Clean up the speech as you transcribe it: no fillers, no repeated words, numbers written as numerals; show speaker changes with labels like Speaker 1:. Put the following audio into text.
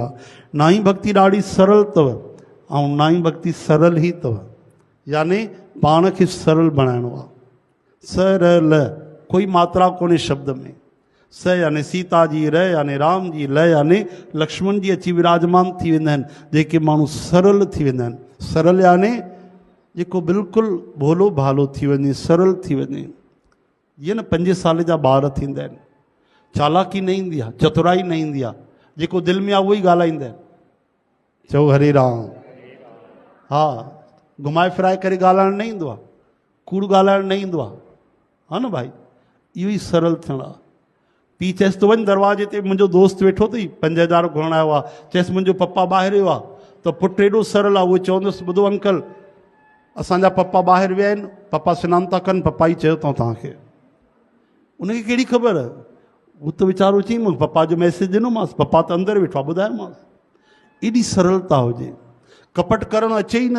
Speaker 1: ना ही भक्ति ॾाढी सरल अथव ऐं ना ही भक्ति सरल ही अथव, यानी पाण खे सरल बणाइणो आहे। सरल कोई मात्रा कोन्हे शब्द में। स यानी सीता जी, र यानी राम जी, ल यानी लक्ष्मण जी अची विराजमान थी वेंदा आहिनि, जेके माण्हू सरल थी वेंदा आहिनि। सरल यानी जेको बिल्कुलु भोलो भालो थी वञे, सरल थी वञे। जीअं न 5 साल जा ॿार थींदा आहिनि, चालाकी न ईंदी आहे, चतुराई न ईंदी आहे, जेको दिलि में आहे उहो ई ॻाल्हाईंदा आहिनि। चओ हरे राम। हा, घुमाए फिराए करे ॻाल्हाइणु न ईंदो आहे, कूड़ ॻाल्हाइणु न ईंदो आहे, हा न भाई। इहो ई सरल थियणु आहे। पीउ चएसि तो वञ दरवाजे ते, मुंहिंजो दोस्त वेठो अथई 5000 घुरण आयो आहे, चएसि मुंहिंजो पप्पा ॿाहिरि वियो आहे, त पुटु एॾो सरल आहे, उहो चवंदुसि ॿुधो अंकल असांजा पप्पा ॿाहिरि विया आहिनि, पप्पा सनानु था कनि, पप्पा ई चयो अथऊं तव्हांखे। उनखे कहिड़ी ख़बर, हू त वीचारो चई मूंखे पप्पा जो मैसेज ॾिनोमांसि, पप्पा त अंदरि वेठो आहे ॿुधायोमांसि। एॾी सरलता हुजे, कपट करणु अचे ई न।